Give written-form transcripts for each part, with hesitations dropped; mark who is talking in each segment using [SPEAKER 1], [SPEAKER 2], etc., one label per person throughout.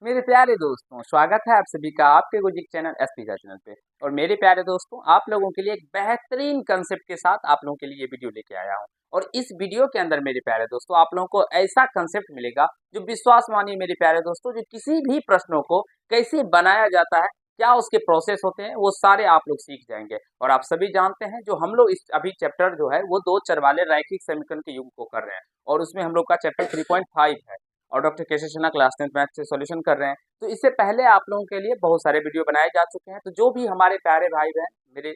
[SPEAKER 1] मेरे प्यारे दोस्तों, स्वागत है आप सभी का आपके गुजिक चैनल एसपीजा चैनल पे। और मेरे प्यारे दोस्तों, आप लोगों के लिए एक बेहतरीन कंसेप्ट के साथ आप लोगों के लिए ये वीडियो लेके आया हूँ। और इस वीडियो के अंदर मेरे प्यारे दोस्तों, आप लोगों को ऐसा कंसेप्ट मिलेगा जो विश्वास मानिए मेरे प्यारे दोस्तों, जो किसी भी प्रश्नों को कैसे बनाया जाता है, क्या उसके प्रोसेस होते हैं, वो सारे आप लोग सीख जाएंगे। और आप सभी जानते हैं, जो हम लोग इस अभी चैप्टर जो है वो दो चर वाले रैखिक समीकरण के युग को कर रहे हैं। और उसमें हम लोग का चैप्टर 3.5 है। और doctor Keshav Sinha class 10th math से सॉल्यूशन कर रहे हैं। तो इससे पहले आप लोगों के लिए बहुत सारे वीडियो बनाए जा चुके हैं। तो जो भी हमारे प्यारे भाई बहन, मेरे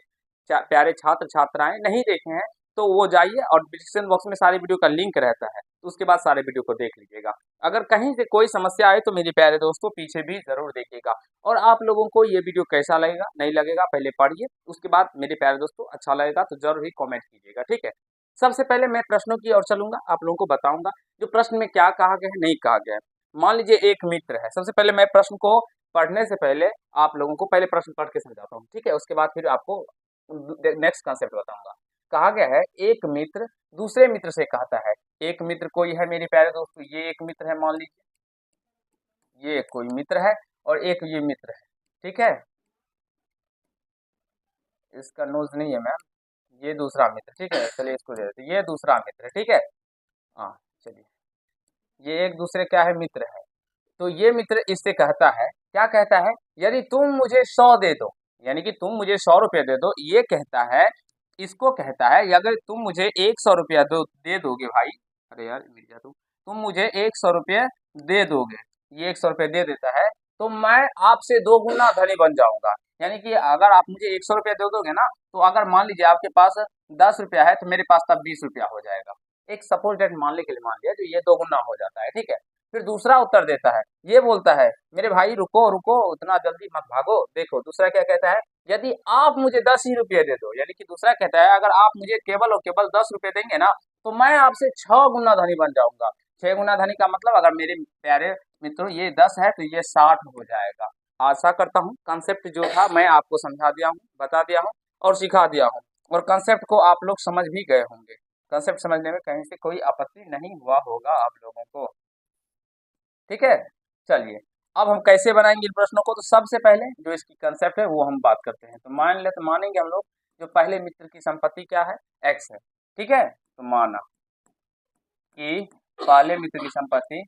[SPEAKER 1] प्यारे छात्र छात्राएं नहीं देखे हैं, तो वो जाइए और डिस्क्रिप्शन बॉक्स में सारे वीडियो का लिंक रहता है, तो उसके बाद सारे वीडियो को देख लीजिएगा। अगर कहीं से कोई समस्या आए तो मेरे प्यारे दोस्तों पीछे भी जरूर देखिएगा। और आप लोगों को ये वीडियो कैसा लगेगा नहीं लगेगा पहले पढ़िए, उसके बाद मेरे प्यारे दोस्तों अच्छा लगेगा तो जरूर ही कमेंट कीजिएगा, ठीक है। सबसे पहले मैं प्रश्नों की ओर चलूंगा, आप लोगों को बताऊंगा जो प्रश्न में क्या कहा गया है नहीं कहा गया है। मान लीजिए एक मित्र है। सबसे पहले मैं प्रश्न को पढ़ने से पहले आप लोगों को पहले प्रश्न पढ़ के समझाता हूँ, ठीक है। उसके बाद फिर आपको नेक्स्ट कॉन्सेप्ट बताऊंगा। कहा गया है एक मित्र दूसरे मित्र से कहता है। एक मित्र कोई है मेरे प्यारे दोस्तों, ये एक मित्र है, मान लीजिए ये कोई मित्र है और एक ये मित्र है, ठीक है। इसका नोज नहीं है मैम, ये दूसरा मित्र, ठीक है। चलिए इसको दे देते, ये दूसरा मित्र है, ठीक है। हाँ, चलिए ये एक दूसरे क्या है, मित्र है। तो ये मित्र इससे कहता है, क्या कहता है, यदि तुम मुझे 100 दे दो, यानी कि तुम मुझे 100 रुपया दे दो, ये कहता है। इसको कहता है अगर तुम मुझे 100 रुपया दे दोगे भाई, अरे यार मिर्जा तुम मुझे 100 रुपये दे दोगे, ये 100 रुपये दे देता है, तो मैं आपसे 2 गुना धनी बन जाऊंगा। यानी कि अगर आप मुझे 100 रुपया दे दोगे ना, तो अगर मान लीजिए आपके पास 10 रुपया है तो मेरे पास तब 20 रुपया हो जाएगा। एक सपोज डेट मानने के लिए मान लिया, तो ये 2 गुना हो जाता है, ठीक है। फिर दूसरा उत्तर देता है, ये बोलता है मेरे भाई रुको रुको उतना जल्दी मत भागो, देखो दूसरा क्या कहता है, यदि आप मुझे 10 ही रुपये दे दो, यानी कि दूसरा कहता है अगर आप मुझे केवल और केवल 10 रुपये देंगे ना, तो मैं आपसे 6 गुना धनी बन जाऊंगा। 6 गुना धनी का मतलब, अगर मेरे प्यारे मित्रों ये 10 है तो ये 60 हो जाएगा। आशा करता हूँ कंसेप्ट जो था मैं आपको समझा दिया हूँ, बता दिया हूँ और सिखा दिया हूँ। और कंसेप्ट को आप लोग समझ भी गए होंगे। कंसेप्ट समझने में कहीं से कोई आपत्ति नहीं हुआ होगा आप लोगों को, ठीक है। चलिए अब हम कैसे बनाएंगे इन प्रश्नों को, तो सबसे पहले जो इसकी कंसेप्ट है वो हम बात करते हैं। तो मानेंगे हम लोग जो पहले मित्र की संपत्ति क्या है, एक्स है, ठीक है। तो माना कि पहले मित्र की संपत्ति,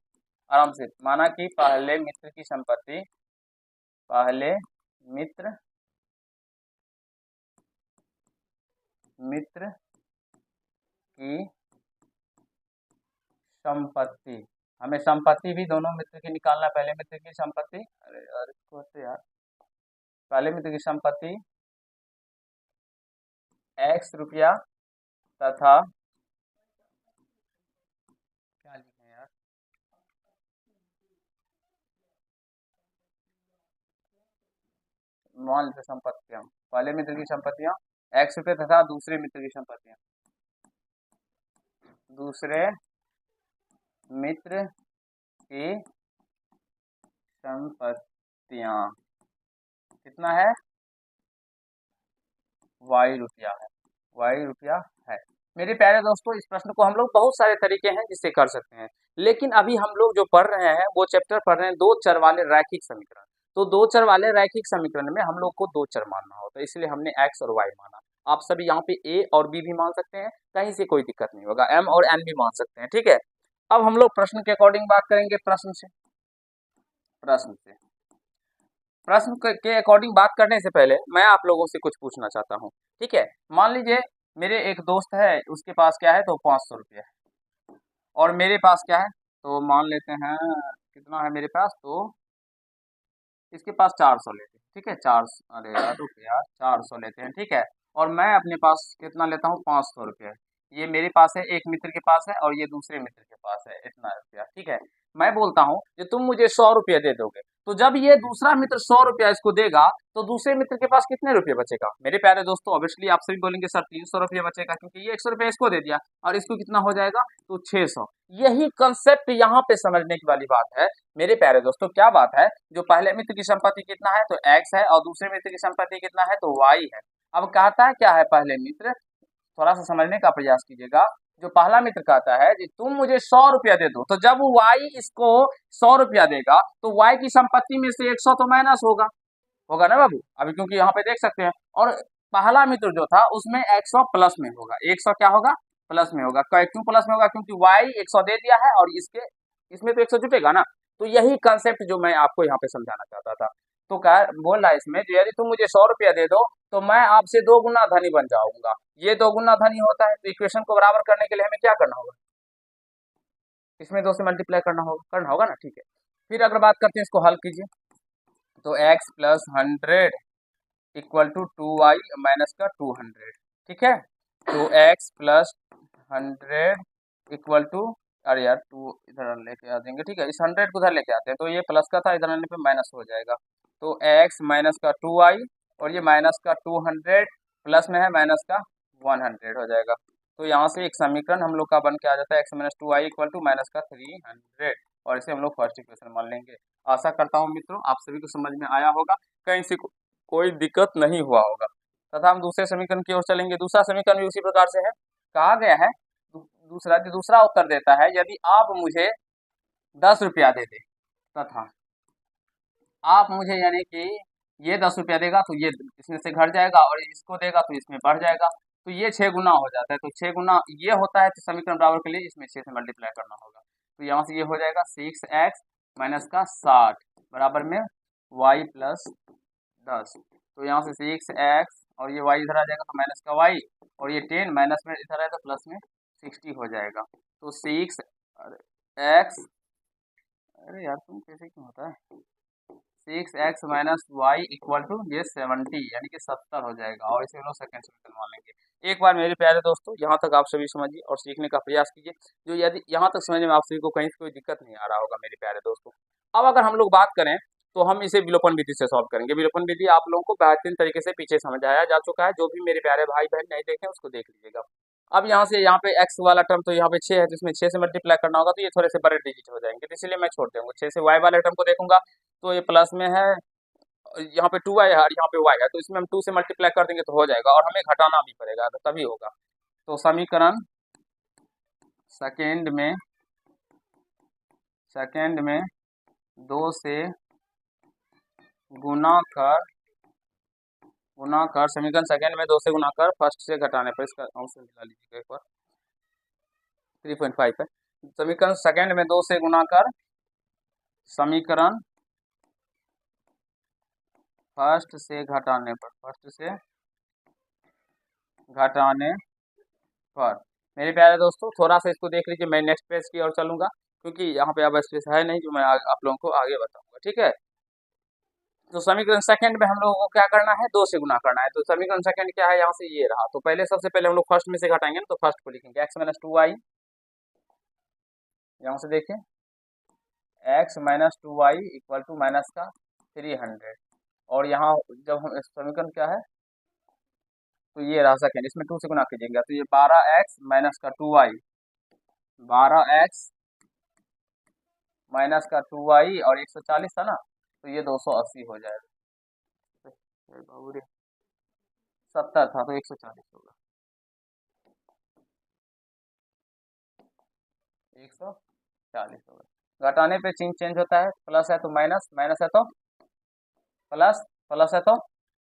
[SPEAKER 1] आराम से माना कि पहले मित्र की संपत्ति, पहले मित्र मित्र की संपत्ति, हमें संपत्ति भी दोनों मित्र की निकालना है। पहले मित्र की संपत्ति, अरे यार इसको तो यार, पहले मित्र की संपत्ति एक्स रुपया तथा, क्या लिखे यार, मान लेते संपत्तियां, पहले मित्र की संपत्तियां एक्स रुपये तथा दूसरे मित्र की संपत्तियां, दूसरे मित्र की संपत्तियां कितना है, वाई रुपया है, वाई रुपया है। मेरे प्यारे दोस्तों इस प्रश्न को हम लोग बहुत सारे तरीके हैं जिससे कर सकते हैं, लेकिन अभी हम लोग जो पढ़ रहे हैं वो चैप्टर पढ़ रहे हैं दो चर वाले रैखिक समीकरण। तो दो चर वाले रैखिक समीकरण में हम लोग को दो चर मानना होता है, इसलिए हमने एक्स और वाई माना। आप सभी यहाँ पे ए और बी भी मान सकते हैं, कहीं से कोई दिक्कत नहीं होगा, एम और एन भी मान सकते हैं, ठीक है। अब हम लोग प्रश्न के अकॉर्डिंग बात करेंगे, प्रश्न से प्रश्न के अकॉर्डिंग बात करने से पहले मैं आप लोगों से कुछ पूछना चाहता हूँ, ठीक है। मान लीजिए मेरे एक दोस्त है, उसके पास क्या है, तो 500 रुपये है, और मेरे पास क्या है, तो मान लेते हैं कितना है मेरे पास, तो इसके पास 400 लेते हैं, ठीक है। चार, अरे यार रुक यार, 400 लेते हैं, ठीक है। और मैं अपने पास कितना लेता हूँ, 500 रुपये। ये मेरे पास है, एक मित्र के पास है और ये दूसरे मित्र के पास है इतना रुपया, ठीक है। मैं बोलता हूँ कि तुम मुझे 100 रुपये दे दोगे, तो जब ये दूसरा मित्र 100 रुपया इसको देगा, तो दूसरे मित्र के पास कितने रुपये बचेगा मेरे प्यारे दोस्तों। ऑब्वियसली आप सभी बोलेंगे सर 300 रुपये बचेगा, क्योंकि ये 100 रुपया इसको दे दिया और इसको कितना हो जाएगा, तो 600। यही कंसेप्ट यहाँ पे समझने की वाली बात है मेरे प्यारे दोस्तों। क्या बात है, जो पहले मित्र की संपत्ति कितना है, तो एक्स है, और दूसरे मित्र की संपत्ति कितना है, तो वाई है। अब कहता है क्या है पहले मित्र, थोड़ा सा समझने का प्रयास कीजिएगा। जो पहला मित्र कहता है कि तुम मुझे 100 रुपया दे दो, तो जब वाई इसको 100 रुपया देगा तो वाई की संपत्ति में से 100 तो माइनस होगा, होगा ना बाबू। अभी क्योंकि यहाँ पे देख सकते हैं, और पहला मित्र जो था उसमें 100 प्लस में होगा, 100 क्या होगा, प्लस में होगा। क्यों प्लस में होगा, क्योंकि वाई 100 दे दिया है और इसके इसमें तो 100 जुटेगा ना। तो यही कंसेप्ट जो मैं आपको यहाँ पे समझाना चाहता था। तो क्या बोल रहा है इसमें, यदि तुम मुझे 100 रुपया दे दो तो मैं आपसे 2 गुना धनी बन जाऊंगा। ये 2 गुना धनी होता है, तो इक्वेशन को बराबर करने के लिए हमें क्या करना होगा, इसमें 2 से मल्टीप्लाई करना होगा ना, ठीक है। फिर अगर बात करते हैं, इसको हल कीजिए। तो x plus 100 equal to 2y minus का 200, ठीक है। तो x प्लस 100 इक्वल टू, अरे यार 2 इधर लेके आ जाएंगे, ठीक है। इस 100 को इधर लेके आते हैं, तो ये प्लस का था, इधर आने पे माइनस हो जाएगा। तो x माइनस का 2y और ये माइनस का 200 प्लस में है माइनस का 100 हो जाएगा। तो यहाँ से एक समीकरण हम लोग का बन के आ जाता है x minus 2y equal to minus का 300, और इसे हम लोग फर्स्ट इक्वेशन मान लेंगे। आशा करता हूँ मित्रों आप सभी को समझ में आया होगा, कहीं से कोई दिक्कत नहीं हुआ होगा। तथा हम दूसरे समीकरण की ओर चलेंगे। दूसरा समीकरण भी उसी प्रकार से है, कहा गया है दूसरा उत्तर देता है, यदि आप मुझे 10 रुपया दे दे तथा आप मुझे, यानी कि ये 10 रुपया देगा तो ये इसमें से घट जाएगा, और इसको देगा तो इसमें बढ़ जाएगा, तो ये 6 गुना हो जाता है। तो 6 गुना ये होता है, तो समीकरण बराबर के लिए इसमें 6 से मल्टीप्लाई करना होगा। तो यहाँ से ये हो जाएगा 6x माइनस का 60 बराबर में y प्लस 10। तो यहाँ से 6x और ये y इधर आ जाएगा तो माइनस का y, और ये 10 माइनस में इधर आएगा प्लस में 60 हो जाएगा। तो 6x, अरे यार तुम कैसे क्यों होता है, 6x minus y equal to ये 70 यानी कि 70 हो जाएगा, और इसे हम लोग सेकेंड समीकरण मान लेंगे। एक बार मेरे प्यारे दोस्तों यहाँ तक आप सभी समझिए और सीखने का प्रयास कीजिए। जो यदि यहाँ तक समझने में आप सभी को कहीं से कोई दिक्कत नहीं आ रहा होगा मेरे प्यारे दोस्तों। अब अगर हम लोग बात करें तो हम इसे विलोपन विधि से सॉल्व करेंगे। विलोपन विधि आप लोगों को बेहतरीन तरीके से पीछे समझाया जा चुका है, जो भी मेरे प्यारे भाई बहन नहीं देखे उसको देख लीजिएगा। अब यहाँ से यहाँ पे x वाला टर्म तो यहाँ पे 6 है, तो इसमें 6 से मल्टीप्लाई करना होगा, तो ये थोड़े से बड़े डिजिट हो जाएंगे, तो इसलिए मैं छोड़ दूंगा। 6 से y वाले टर्म को देखूंगा तो ये प्लस में है, यहाँ पे 2y है और यहाँ पे y है, तो इसमें हम 2 से मल्टीप्लाई कर देंगे तो हो जाएगा, और हमें घटाना भी पड़ेगा तो तभी होगा। तो समीकरण सेकेंड में 2 से गुना कर समीकरण सेकेंड में 2 से गुना कर फर्स्ट से घटाने पर, इसका आंसर निकाल लीजिएगा एक बार, 3.5 है। समीकरण सेकेंड में 2 से गुना कर समीकरण फर्स्ट से घटाने पर मेरे प्यारे दोस्तों थोड़ा सा इसको देख लीजिए। मैं नेक्स्ट पेज की ओर चलूंगा, क्योंकि यहाँ पे अब स्पेस है नहीं जो मैं आप लोगों को आगे बताऊंगा, ठीक है। तो समीकरण सेकंड में हम लोगों को क्या करना है, 2 से गुना करना है। तो समीकरण सेकंड क्या है, यहाँ से ये रहा, तो पहले सबसे पहले हम लोग फर्स्ट में से घटाएंगे ना, तो फर्स्ट को लिखेंगे x माइनस 2y, यहाँ से देखें x minus 2y equal to minus का 300, और यहाँ जब हम समीकरण क्या है, तो ये रहा सेकंड, इसमें 2 से गुना कीजिएगा तो ये 12x माइनस का 2y, 12x माइनस का 2y और 140 था ना, तो ये 280 हो जाएगा। 70 था तो 140 होगा, 140 होगा। घटाने पे चिन्ह चेंज होता है, प्लस है तो माइनस, माइनस है तो प्लस, प्लस है तो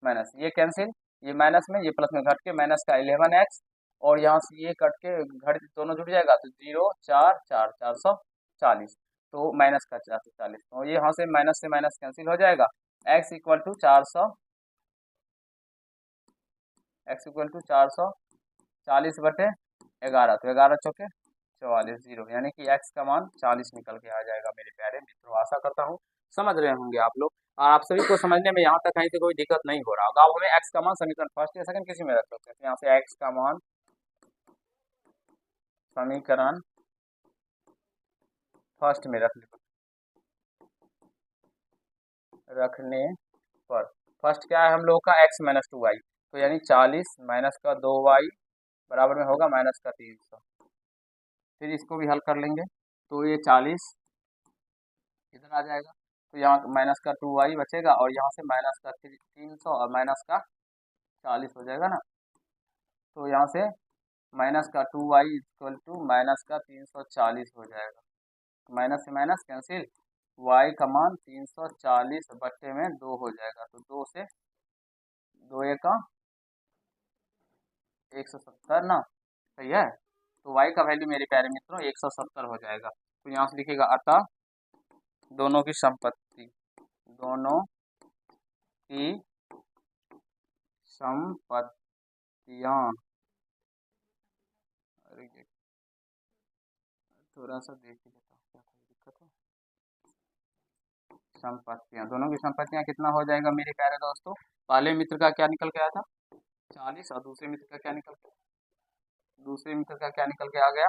[SPEAKER 1] माइनस, ये कैंसिल, ये माइनस में ये प्लस में घट के माइनस का 11x, और यहाँ से ये कट के घट दोनों जुड़ जाएगा तो 0 4 4 440, तो माइनस का 440, तो ये यहाँ से माइनस कैंसिल हो जाएगा। x इक्वल टू 440 बटे 11, तो 11 चौके 44, 0 यानी कि x का मान 40 निकल के आ जाएगा मेरे प्यारे मित्रों। आशा करता हूँ समझ रहे होंगे आप लोग, और आप सभी को समझने में यहाँ तक कहीं से कोई दिक्कत नहीं हो रहा होगा। अब हमें x का मान समीकरण फर्स्ट या सेकंड किसी में रख सकते हैं, यहाँ से x का मान समीकरण फर्स्ट में रखने पर फर्स्ट क्या है हम लोग का, x माइनस 2y, तो यानी 40 माइनस का 2y बराबर में होगा माइनस का 300। फिर इसको भी हल कर लेंगे, तो ये 40 इधर आ जाएगा, तो यहाँ माइनस का 2y बचेगा, और यहाँ से माइनस का 300 और माइनस का 40 हो जाएगा ना, तो यहाँ से माइनस का 2y इक्वल टू माइनस का 340 हो जाएगा। माइनस से माइनस कैंसिल, y का मान 340 बट्टे में 2 हो जाएगा। तो 2 से 2 का 170 ना, सही है। तो y का वैल्यू मेरे प्यारे मित्रों 170 हो जाएगा। तो यहाँ से लिखेगा अतः दोनों की संपत्ति, दोनों की संपत्तियां, अरे ये थोड़ा सा देख ही लेता हूँ क्या कोई दिक्कत है। संपत्तियां, दोनों की संपत्तियां कितना हो जाएगा मेरे प्यारे दोस्तों। पहले मित्र का क्या निकल के आया था 40 और दूसरे मित्र का क्या निकल के, दूसरे मित्र का क्या निकल के आ गया,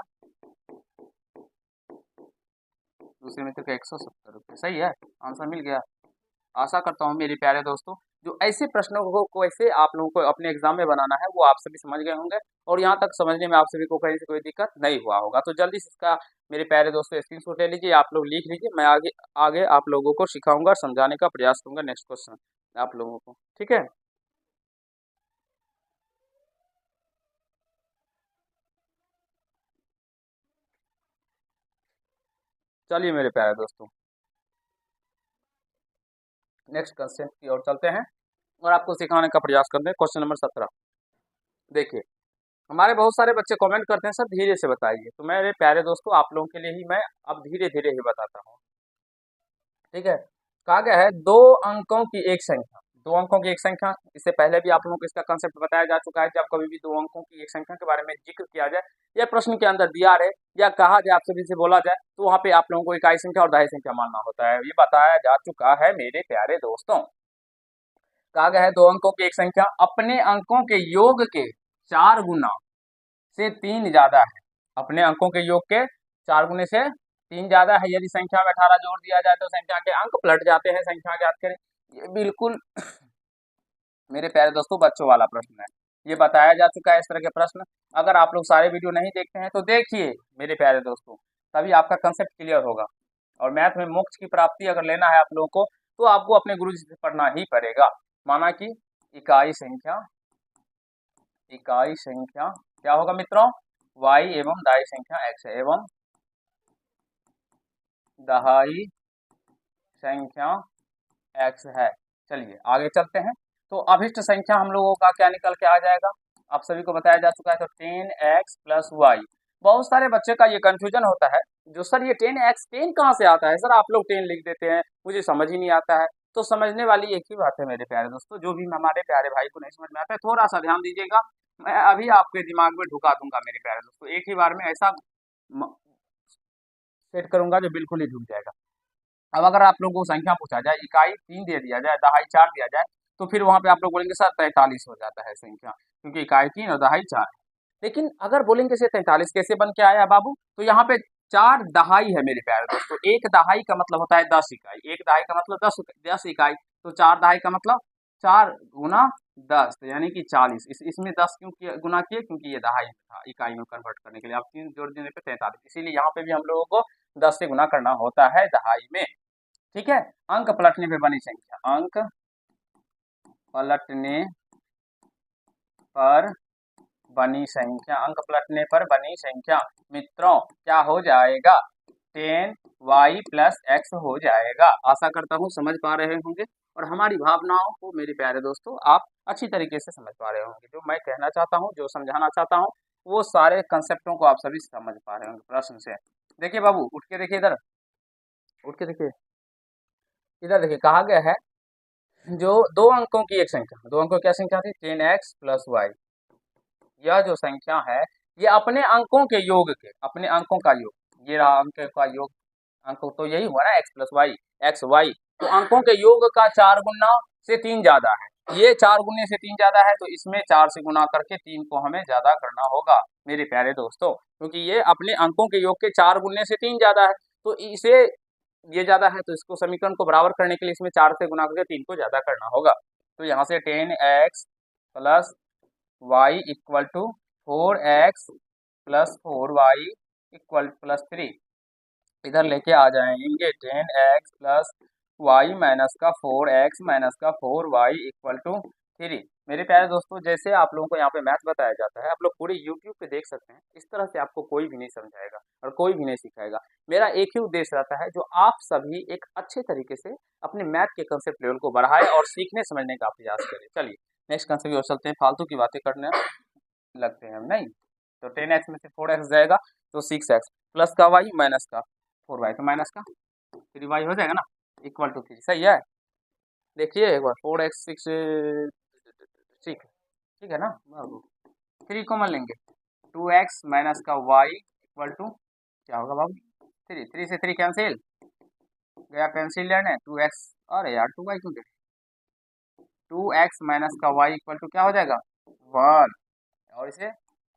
[SPEAKER 1] दूसरे मित्र का 170 रुपये। सही है, आंसर मिल गया। आशा करता हूँ मेरे प्यारे दोस्तों जो ऐसे प्रश्नों को ऐसे आप लोगों को अपने एग्जाम में बनाना है वो आप सभी समझ गए होंगे और यहाँ तक समझने में आप सभी को कहीं से कोई दिक्कत नहीं हुआ होगा। तो जल्दी से इसका मेरे प्यारे दोस्तों स्क्रीनशॉट ले लीजिए, आप लोग लिख लीजिए। मैं आगे आगे आप लोगों को सिखाऊंगा, समझाने का प्रयास करूंगा नेक्स्ट क्वेश्चन आप लोगों को, ठीक है। चलिए मेरे प्यारे दोस्तों नेक्स्ट कंसेप्ट की ओर चलते हैं और आपको सिखाने का प्रयास करते हैं। क्वेश्चन नंबर 17 देखिए, हमारे बहुत सारे बच्चे कमेंट करते हैं सर धीरे से बताइए। तो मेरे प्यारे दोस्तों आप लोगों के लिए ही मैं अब धीरे धीरे ही बताता हूँ, ठीक है। कहा गया है दो अंकों की एक संख्या, दो अंकों की एक संख्या, इससे पहले भी आप लोगों को इसका कंसेप्ट बताया जा चुका है। जब कभी भी दो अंकों की एक संख्या के बारे में जिक्र किया जाए या प्रश्न के अंदर दिया रहे या कहा जाए आप सभी से बोला जाए तो वहां पे आप लोगों को इकाई संख्या और दहाई संख्या मानना होता है, ये बताया जा चुका है मेरे प्यारे दोस्तों। कहा गया है दो अंकों की एक संख्या अपने अंकों के योग के 4 गुना से 3 ज्यादा है, अपने अंकों के योग के 4 गुने से 3 ज्यादा है। यदि संख्या में 18 जोड़ दिया जाए तो संख्या के अंक पलट जाते हैं, संख्या ज्ञात करें। ये बिल्कुल मेरे प्यारे दोस्तों बच्चों वाला प्रश्न है, ये बताया जा चुका है इस तरह के प्रश्न। अगर आप लोग सारे वीडियो नहीं देखते हैं तो देखिए मेरे प्यारे दोस्तों, तभी आपका कंसेप्ट क्लियर होगा। और मैथ में मोक्ष की प्राप्ति अगर लेना है आप लोगों को तो आपको अपने गुरु जी से पढ़ना ही पड़ेगा। माना कि इकाई संख्या, इकाई संख्या क्या होगा मित्रों, y एवं दहाई संख्या x है, एवं दहाई संख्या x है। चलिए आगे चलते हैं। तो अभिष्ट संख्या हम लोगों का क्या निकल के आ जाएगा, आप सभी को बताया जा चुका है। तो 10x प्लस वाई, बहुत सारे बच्चे का ये कंफ्यूजन होता है जो सर ये 10x 10 कहाँ से आता है, सर आप लोग 10 लिख देते हैं, मुझे समझ ही नहीं आता है। तो समझने वाली एक ही बात है मेरे प्यारे दोस्तों, जो भी हमारे प्यारे भाई को नहीं समझ में आता है थोड़ा सा ध्यान दीजिएगा, मैं अभी आपके दिमाग में ढुका दूंगा मेरे प्यारे दोस्तों, एक ही बार में ऐसा सेट करूंगा जो बिल्कुल ही ढुक जाएगा। अब अगर आप लोगों को संख्या पूछा जाए, इकाई 3 दे दिया जाए, दहाई 4 दिया जाए, तो फिर वहां पे आप लोग बोलेंगे सर 43 हो जाता है संख्या, क्योंकि इकाई 3 और दहाई 4 है। लेकिन अगर बोलेंगे से 43 कैसे बन के आया बाबू, तो यहाँ पे 4 दहाई है मेरे प्यारे दोस्तों। एक दहाई का मतलब होता है 10 इकाई, एक दहाई का मतलब 10 इकाई, तो 4 दहाई का मतलब 4 गुना 10, तो यानी कि 40। इसमें 10 क्यों गुना किए, क्योंकि ये दहाई में था, इकाई में कन्वर्ट करने के लिए आप 3 जोड़ देने पे 43, इसीलिए यहाँ पे भी हम लोगों को 10 से गुना करना होता है दहाई में, ठीक है। अंक पलटने पे बनी संख्या, अंक पलटने पर बनी संख्या, अंक पलटने पर बनी संख्या मित्रों क्या हो जाएगा, 10y प्लस x हो जाएगा। आशा करता हूँ समझ पा रहे होंगे और हमारी भावनाओं को मेरे प्यारे दोस्तों आप अच्छी तरीके से समझ पा रहे होंगे। जो मैं कहना चाहता हूँ, जो समझाना चाहता हूँ, वो सारे कंसेप्टों को आप सभी समझ पा रहे होंगे प्रश्न से। देखिए बाबू उठ के देखिए, इधर उठ के देखिए, इधर देखिए, कहा गया है जो दो अंकों की एक संख्या, दो अंकों की क्या संख्या थी, 10x प्लस वाई, यह जो संख्या है ये अपने अंकों के योग के, अपने अंकों का योग, ये रहा अंक का योग, अंक तो यही हुआ ना x plus y, x y, तो अंकों के योग का 4 गुना से 3 ज्यादा है, ये 4 गुने से 3 ज्यादा है, तो इसमें 4 से गुना करके 3 को हमें ज्यादा करना होगा मेरे प्यारे दोस्तों, क्योंकि ये अपने अंकों के योग के 4 गुने से 3 ज्यादा है, तो इसे ये ज्यादा है, तो इसको समीकरण को बराबर करने के लिए इसमें 4 से गुना करके 3 को ज्यादा करना होगा। तो यहाँ से 10x plus y equal to 4x plus 4y equal plus 3, इधर लेके आ जाएंगे 10x प्लस वाई माइनस का 4x माइनस का 4y इक्वल टू 3। मेरे प्यारे दोस्तों, जैसे आप लोगों को यहाँ पे मैथ बताया जाता है, आप लोग पूरे यूट्यूब पे देख सकते हैं। इस तरह से आपको कोई भी नहीं समझाएगा और कोई भी नहीं सिखाएगा। मेरा एक ही उद्देश्य रहता है, जो आप सभी एक अच्छे तरीके से अपने मैथ के कंसेप्ट लेवल को बढ़ाए और सीखने समझने का प्रयास करें। चलिए नेक्स्ट कंसेप्ट की ओर चलते हैं। फालतू की बातें करने लगते हैं हम, नहीं। तो 10x में से 4x जाएगा तो 6x, प्लस का y माइनस का 4y, तो माइनस का 3y हो जाएगा ना, इक्वल टू 3। सही है। देखिए एक बार 4x 6, ठीक है, ठीक है ना। 3 कॉमन लेंगे, 2x माइनस का y इक्वल टू क्या होगा बाबू, 3। 3 से 3 कैंसिल गया, पेंसिल लेने 2x, अरे यार 2y क्यों दे, 2x माइनस का y इक्वल टू क्या हो जाएगा 1, और इसे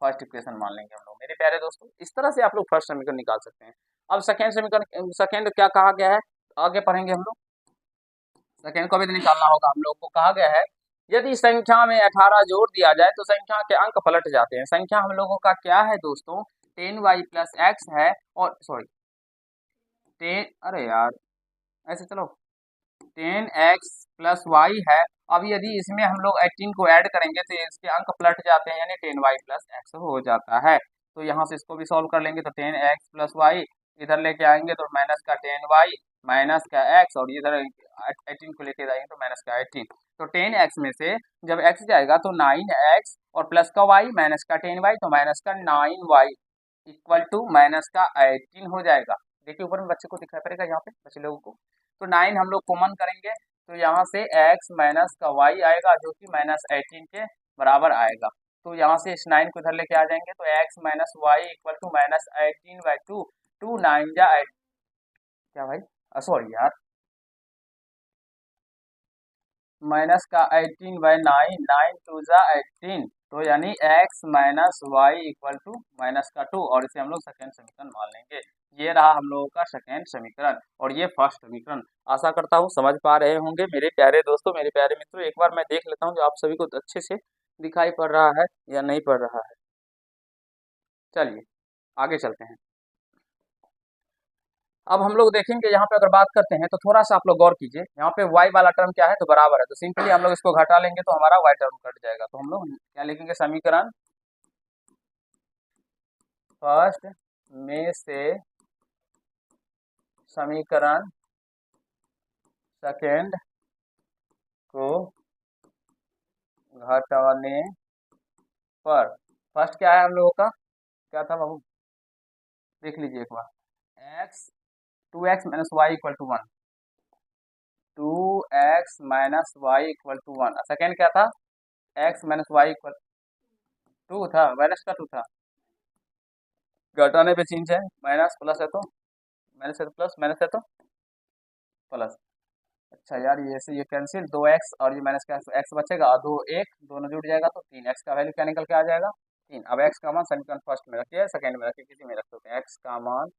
[SPEAKER 1] फर्स्ट इक्वेशन मान लेंगे हम लोग। मेरे प्यारे दोस्तों, इस तरह से आप लोग फर्स्ट समीकरण निकाल सकते हैं। अब सेकेंड समीकरण, सेकेंड क्या कहा गया है, आगे पढ़ेंगे हम लोग। सेकेंड को भी तो निकालना होगा हम लोग को। कहा गया है यदि संख्या में 18 जोड़ दिया जाए तो संख्या के अंक पलट जाते हैं। संख्या हम लोगों का क्या है दोस्तों, 10y प्लस एक्स है, और सॉरी 10, अरे यार ऐसे चलो 10x प्लस वाई है। अब यदि इसमें हम लोग 18 को ऐड करेंगे तो इसके अंक पलट जाते हैं, यानी 10y प्लस एक्स हो जाता है। तो यहाँ से इसको भी सॉल्व कर लेंगे, तो 10x प्लस वाई इधर लेके आएंगे तो माइनस का 10y माइनस का x, और इधर 18 को लेके जाएंगे तो माइनस का 18। तो 10x में से जब x जाएगा तो 9x, और प्लस का y माइनस का 10y, तो माइनस का 9y इक्वल टू माइनस का 18 हो जाएगा। देखिए ऊपर में बच्चे को दिखाई पड़ेगा, यहाँ पे बच्चे लोगों को। तो 9 हम लोग कॉमन करेंगे तो यहाँ से x माइनस का y आएगा, जो कि माइनस 18 के बराबर आएगा। तो यहाँ से इस 9 को इधर लेके आ जाएंगे तो x minus y equal to minus 18/2, 2 9 जा 8, क्या भाई, सॉरी यार, माइनस का 18/9, 9 2 जा 18, तो यानी x minus y equal to minus का 2, और इसे हम लोग सेकेंड समीकरण मान लेंगे। ये रहा हम लोगों का सेकेंड समीकरण, और ये फर्स्ट समीकरण। आशा करता हूँ समझ पा रहे होंगे मेरे प्यारे दोस्तों, मेरे प्यारे मित्रों। एक बार मैं देख लेता हूँ जो आप सभी को अच्छे से दिखाई पड़ रहा है या नहीं पड़ रहा है। चलिए आगे चलते हैं। अब हम लोग देखेंगे यहाँ पे, अगर बात करते हैं तो थोड़ा सा आप लोग गौर कीजिए। यहाँ पे y वाला टर्म क्या है, तो बराबर है, तो सिंपली हम लोग इसको घटा लेंगे तो हमारा y टर्म कट जाएगा। तो हम लोग क्या लिखेंगे, समीकरण फर्स्ट में से समीकरण सेकेंड को घटाने पर, फर्स्ट क्या है हम लोगों का, क्या था बाबू, देख लीजिए एक बार, x 2x minus y equal to 1, 2x minus y equal to 1। Second क्या था, x माइनस वाई इक्वल 2 था, माइनस का 2 था, घटाने पे चेंज है, माइनस प्लस है तो माइनस है तो प्लस, माइनस है तो प्लस। अच्छा यार ये से ये कैंसिल, 2x और ये माइनस का x बचेगा, और 2 1 दोनों जुड़ जाएगा तो 3x का वैल्यू क्या निकल के आ जाएगा 3। अब x का मान समीकरण फर्स्ट में रखिए, सेकंड में रखिए, किसी में रख सकते हैं। x का मान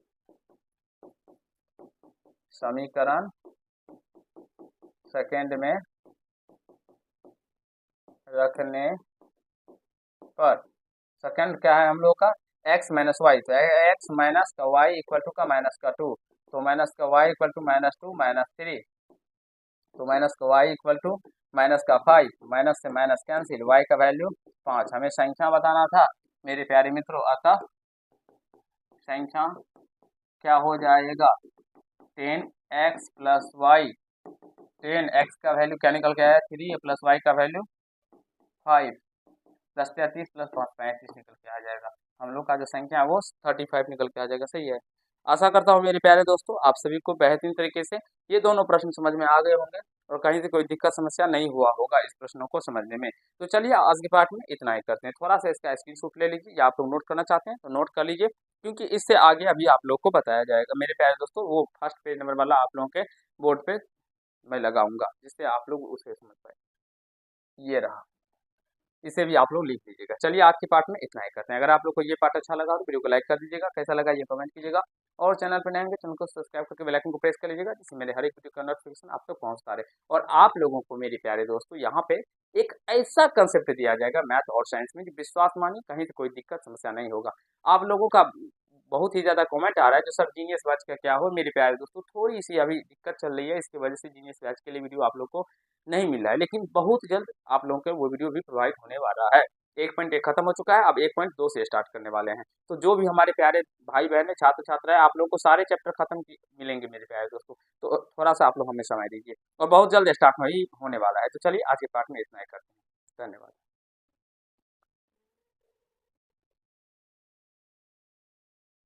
[SPEAKER 1] समीकरण सेकंड में रखने पर, सेकंड क्या है हम लोग का, x माइनस वाई, तो x माइनस का y इक्वल टू का माइनस का 2, तो माइनस का y equal to minus 2 minus 3, तो माइनस का y इक्वल टू माइनस का 5, माइनस से माइनस कैंसिल, y का वैल्यू 5। हमें संख्या बताना था मेरे प्यारे मित्रों, अतः संख्या क्या हो जाएगा, 10x प्लस वाई, 10x का वैल्यू क्या निकल के आया 3, प्लस y का वैल्यू 5, प्लस 33 प्लस 35 निकल के आ जाएगा। हम लोग का जो संख्या है वो 35 निकल के आ जाएगा। सही है। आशा करता हूँ मेरे प्यारे दोस्तों आप सभी को बेहतरीन तरीके से ये दोनों प्रश्न समझ में आ गए होंगे, और कहीं से कोई दिक्कत समस्या नहीं हुआ होगा इस प्रश्नों को समझने में। तो चलिए आज के पाठ में इतना ही करते हैं। थोड़ा सा इसका स्क्रीनशॉट ले लीजिए, या आप लोग नोट करना चाहते हैं तो नोट कर लीजिए, क्योंकि इससे आगे अभी आप लोग को बताया जाएगा मेरे प्यारे दोस्तों। वो फर्स्ट पेज नंबर वाला आप लोगों के बोर्ड पे मैं लगाऊंगा, जिससे आप लोग उसे समझ पाए। ये रहा, इसे भी आप लोग लिख लीजिएगा। चलिए आज के पार्ट में इतना ही करते हैं। अगर आप लोग को ये पार्ट अच्छा लगा तो वीडियो को लाइक कर दीजिएगा, कैसा लगा ये कमेंट कीजिएगा, और चैनल पर नए होंगे चैनल को सब्सक्राइब करके बेल आइकन को प्रेस कर लीजिएगा, जिससे मेरे हर एक वीडियो का नोटिफिकेशन आप तक पहुंचता रहे। और आप लोगों को मेरे प्यारे दोस्तों यहाँ पे एक ऐसा कंसेप्ट दिया जाएगा मैथ और साइंस में, कि विश्वास मानिए कहीं से कोई दिक्कत समस्या नहीं होगा। आप लोगों का बहुत ही ज़्यादा कमेंट आ रहा है जो सर जीनियस बैच का क्या हो। मेरे प्यारे दोस्तों, थोड़ी सी अभी दिक्कत चल रही है, इसकी वजह से जीनियस बैच के लिए वीडियो आप लोग को नहीं मिल रहा है, लेकिन बहुत जल्द आप लोगों को वो वीडियो भी प्रोवाइड होने वाला है। 1.1 खत्म हो चुका है, अब 1.2 से स्टार्ट करने वाले हैं। तो जो भी हमारे प्यारे भाई बहन छात्र छात्रा है, आप लोग को सारे चैप्टर खत्म मिलेंगे मेरे प्यारे दोस्तों। तो थोड़ा सा आप लोग हमें समय दीजिए, और बहुत जल्द स्टार्ट ही होने वाला है। तो चलिए आज के पार्ट में इतना ही करते हैं। धन्यवाद।